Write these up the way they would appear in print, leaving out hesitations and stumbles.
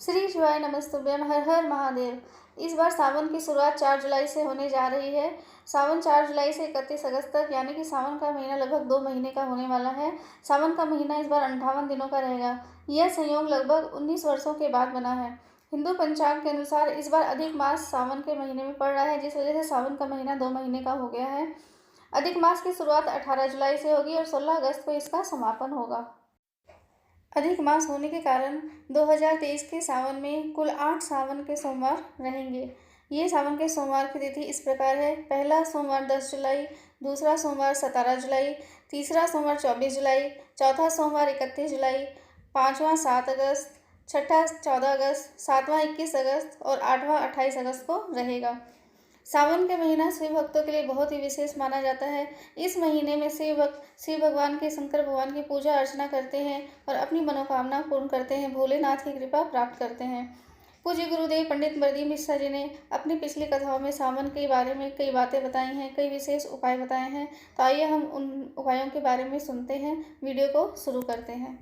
श्री शिवाय नमस्तुभ्यम। हर हर महादेव। इस बार सावन की शुरुआत 4 जुलाई से होने जा रही है। सावन 4 जुलाई से 31 अगस्त तक यानी कि सावन का महीना लगभग 2 महीने का होने वाला है। सावन का महीना इस बार 58 दिनों का रहेगा। यह संयोग लगभग 19 वर्षों के बाद बना है। हिंदू पंचांग के अनुसार इस बार अधिक मास सावन के महीने में पड़ रहा है, जिस वजह से सावन का महीना 2 महीने का हो गया है। अधिक मास की शुरुआत 18 जुलाई से होगी और 16 अगस्त को इसका समापन होगा। अधिक मास होने के कारण 2023 के सावन में कुल 8 सावन के सोमवार रहेंगे। ये सावन के सोमवार की तिथि इस प्रकार है: पहला सोमवार 10 जुलाई, दूसरा सोमवार 17 जुलाई, तीसरा सोमवार 24 जुलाई, चौथा सोमवार 31 जुलाई, पाँचवां 7 अगस्त, छठा 14 अगस्त, सातवां 21 अगस्त और आठवां 28 अगस्त को रहेगा। सावन के महीना शिव भक्तों के लिए बहुत ही विशेष माना जाता है। इस महीने में शिव भगवान के शंकर भगवान की पूजा अर्चना करते हैं और अपनी मनोकामना पूर्ण करते हैं, भोलेनाथ की कृपा प्राप्त करते हैं। पूज्य गुरुदेव पंडित बरदीप मिश्रा जी ने अपनी पिछली कथाओं में सावन के बारे में कई बातें बताई हैं, कई विशेष उपाय बताए हैं। तो आइए हम उन उपायों के बारे में सुनते हैं। वीडियो को शुरू करते हैं।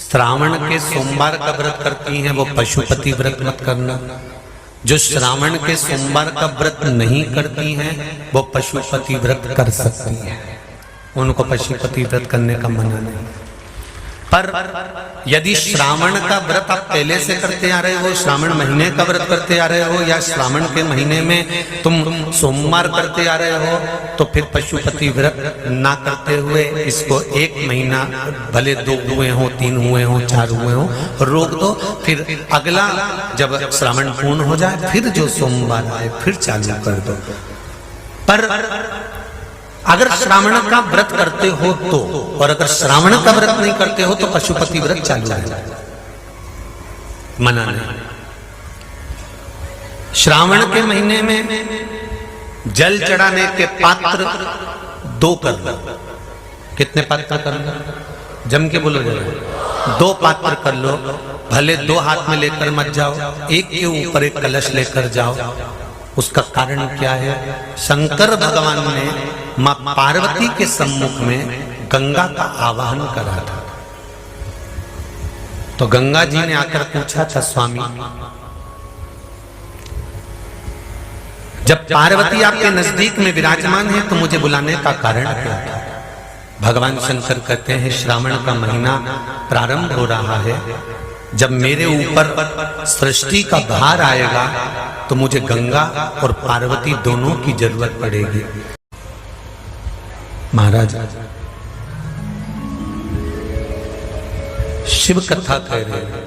श्रावण के सोमवार का व्रत करती हैं वो पशुपति व्रत मत करना। जो श्रावण के सोमवार का व्रत नहीं करती हैं वो पशुपति व्रत कर सकती हैं, उनको पशुपति व्रत करने का मना नहीं। पर यदि श्रावण का व्रत आप पहले से करते आ रहे हो, श्रावण महीने का व्रत करते आ रहे हो, या श्रावण के महीने में तुम सोमवार करते आ रहे हो, तो फिर पशुपति व्रत ना करते हुए इसको 1 महीना, भले 2 हुए हो, 3 हुए हो, 4 हुए हो, रोक दो। फिर अगला जब श्रावण पूर्ण हो जाए फिर जो सोमवार आए फिर चालू कर दो। पर अगर श्रावण का व्रत करते हो तो, और अगर श्रावण का व्रत नहीं करते हो तो पशुपति व्रत चालू है, मना नहीं। श्रावण के महीने में जल चढ़ाने के पात्र 2 कर लो। कितने पात्र कर लो? जम के बोलो जरा। 2 पात्र कर लो। भले 2 हाथ में लेकर मत जाओ, एक के ऊपर एक कलश लेकर जाओ। उसका कारण क्या है? शंकर भगवान ने मां पार्वती के सम्मुख में गंगा का आवाहन करा था। तो गंगा जी ने आकर पूछा था, स्वामी जब पार्वती आपके नजदीक में विराजमान है तो मुझे बुलाने का कारण क्या था? भगवान शंकर कहते हैं, श्रावण का महीना प्रारंभ हो रहा है, जब मेरे ऊपर सृष्टि का भार आएगा तो मुझे गंगा और पार्वती दोनों की जरूरत पड़ेगी। महाराज शिव कथा कह रहे हैं,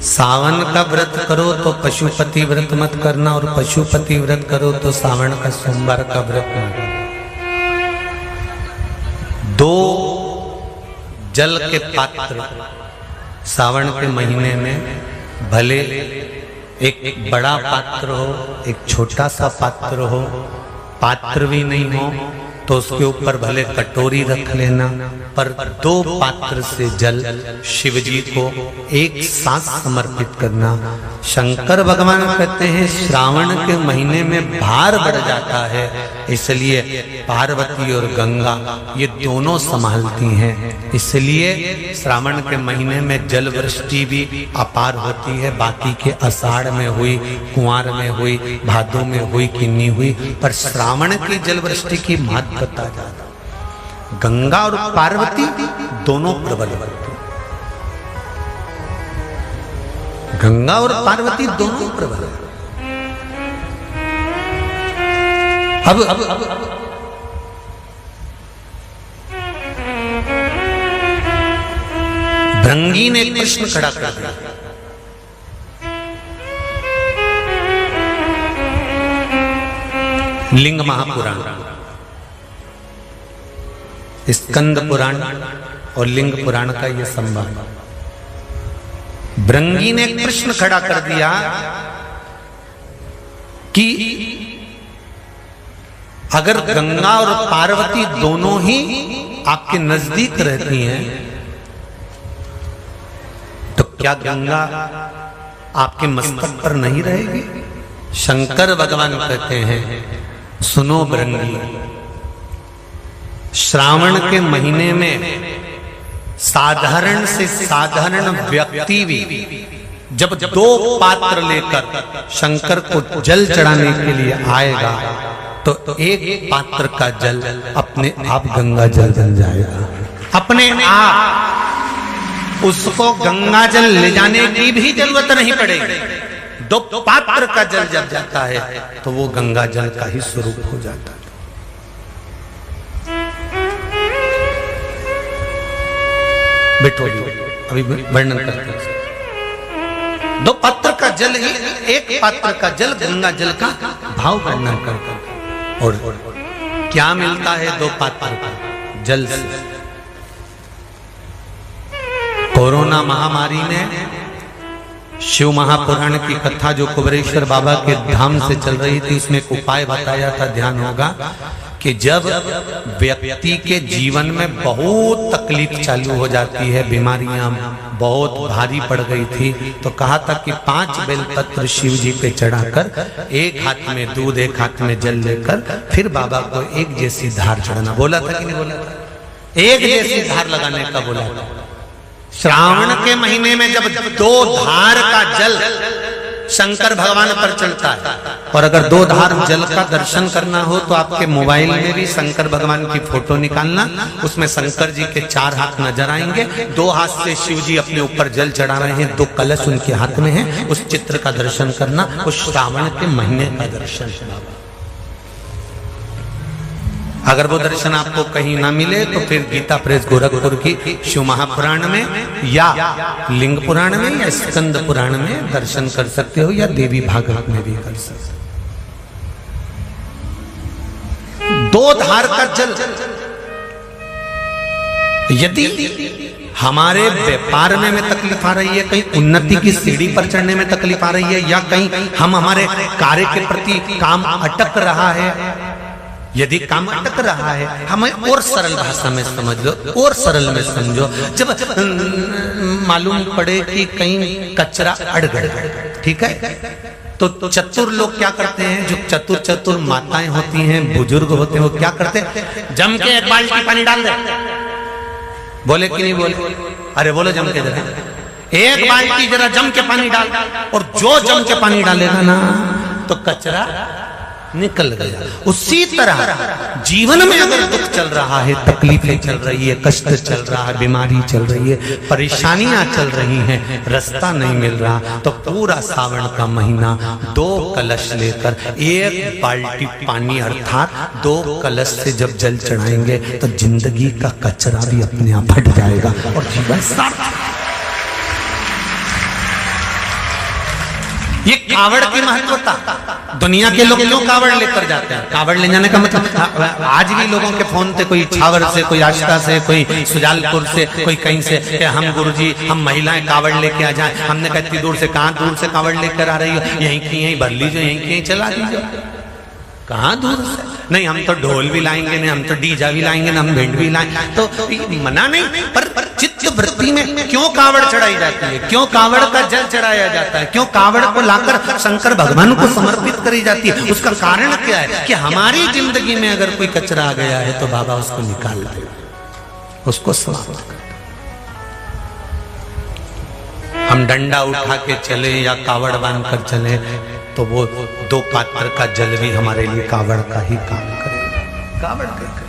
सावन का व्रत करो तो पशुपति व्रत मत करना, और पशुपति व्रत करो तो सावन का सोमवार का व्रत मत करना। 2 जल के पात्र सावन के महीने में, भले एक बड़ा पात्र हो, एक छोटा सा पात्र हो, पात्र भी नहीं हो तो उसके ऊपर भले कटोरी रख लेना, पर 2 पात्र से जल शिव जी को एक साथ समर्पित करना। शंकर भगवान कहते हैं श्रावण के महीने में भार बढ़ जाता है, इसलिए पार्वती और गंगा ये दोनों संभालती हैं। इसलिए श्रावण के महीने में जल वृष्टि भी अपार होती है। बाकी के आषाढ़ में हुई, कुंवार में हुई, भादों में हुई कि नहीं हुई, पर श्रावण की जल वृष्टि की महत्वता ज्यादा। गंगा और पार्वती दोनों प्रबल होती, गंगा और पार्वती दोनों प्रबल। अब भृंगी ने कृष्ण खड़ा कर दिया। लिंग महापुराण, स्कंद पुराण और लिंग पुराण का यह संवाद। भृंगी ने कृष्ण खड़ा कर दिया कि अगर गंगा और पार्वती दोनों ही आपके नजदीक रहती हैं तो क्या गंगा आपके मस्तक पर नहीं रहेगी? शंकर भगवान कहते हैं, सुनो भृंगी, श्रावण के महीने में साधारण से साधारण व्यक्ति भी जब 2 पात्र लेकर शंकर को जल चढ़ाने के लिए आएगा तो एक पात्र का जल अपने आप गंगा जल बन जाएगा। अपने आप उसको गंगा जल ले जाने की भी जरूरत नहीं पड़ेगी। 2 पात्र का जल जब जाता है तो वो गंगा जल का ही स्वरूप हो जाता है। बैठो, अभी वर्णन करते हैं। 2 पात्र का जल ही, एक पात्र का जल गंगा जल का भाव वर्णन करते हैं। और क्या मिलता है 2 पात्र का जल से? कोरोना महामारी में शिव महापुराण की कथा जो कुबेरेश्वर बाबा के धाम से चल रही थी, उसमें एक उपाय बताया था, ध्यान होगा कि जब व्यक्ति के जीवन में बहुत तकलीफ चालू हो जाती है, बीमारियां बहुत भारी पड़ गई थी, तो कहा था कि 5 बेलपत्र शिव जी पे चढ़ाकर, एक हाथ में दूध एक हाथ में जल लेकर फिर बाबा को एक जैसी धार चढ़ाना। बोला था कि नहीं बोला था? एक जैसी धार लगाने का बोला था। श्रावण के महीने में जब 2 धार का जल शंकर भगवान पर चढ़ता है, और अगर 2 धार जल का दर्शन करना हो तो आपके मोबाइल में भी शंकर भगवान की फोटो निकालना, उसमें शंकर जी के 4 हाथ नजर आएंगे। 2 हाथ से शिव जी अपने ऊपर जल चढ़ा रहे हैं, 2 कलश उनके हाथ में है। उस चित्र का दर्शन करना, उस श्रावण के महीने का दर्शन करना। अगर वो दर्शन आपको कहीं ना मिले तो फिर गीता प्रेस गोरखपुर की शिव महापुराण में या लिंग पुराण में या स्कंद पुराण में दर्शन कर सकते हो, या देवी भागवत में भी कर सकते हो। 2 धार का जल यदि हमारे व्यापार में तकलीफ आ रही है, कहीं उन्नति की सीढ़ी पर चढ़ने में तकलीफ आ रही है, या कहीं हम हमारे कार्य के प्रति काम अटक रहा है, यदि काम अटक रहा है, हमें और सरल भाषा में समझ लो, और सरल में समझो। जब मालूम पड़े कि कहीं कचरा अड़ गया, ठीक है, तो चतुर लोग क्या करते हैं? जो चतुर माताएं होती हैं, बुजुर्ग होते हैं, वो क्या करते हैं? जम के 1 बाल्टी पानी डाल दे। बोले कि नहीं बोले? अरे बोलो जम के जरा 1 बाल्टी जरा जम के पानी डाल, और जो जम के पानी डालेगा ना तो कचरा निकल गया। उसी तरह जीवन में अगर दुख चल रहा है, तकलीफें चल रही है, कष्ट चल रहा है, बीमारी चल रही है, परेशानियां चल रही हैं, रास्ता नहीं मिल रहा, तो पूरा सावन का महीना 2 कलश लेकर 1 बाल्टी पानी अर्थात 2 कलश से जब जल चढ़ाएंगे तो जिंदगी का कचरा भी अपने आप हट जाएगा और जीवन सार्थक। ये कावड़ की महत्वता, दुनिया के लोग क्यों कावड़ लेकर जाते हैं? कावड़ ले जाने का मतलब, आज भी लोगों के फोन पे कोई छावर से, कोई आष्टा से, कोई सुजालपुर से, कोई कहीं से, हम गुरुजी हम महिलाएं कावड़ लेके आ जाएं। हमने कहा इतनी दूर से, कहाँ दूर से कावड़ लेकर आ रही हो? यहीं की यहीं भर लीजिए, यहीं की यहीं चला दीजिए। कहाँ दूर से? नहीं, हम तो ढोल भी लाएंगे, नहीं हम तो डीजा भी लाएंगे, ना हम भेंट भी लाएंगे, तो मना नहीं। पर चित्त वृत्ति में क्यों कावड़ चढ़ाई जाती है? क्यों कावड़ का जल चढ़ाया जाता है? क्यों कावड़ को लाकर शंकर भगवान को समर्पित करी जाती है? उसका कारण क्या है? कि हमारी जिंदगी में अगर कोई कचरा आ गया है तो बाबा उसको निकाल दे, उसको समाप्त कर। हम डंडा उठा के चले या कावड़ बांध कर चले तो वो 2 पात्र का जल भी हमारे लिए कावड़ का ही काम करेगा। कावड़ का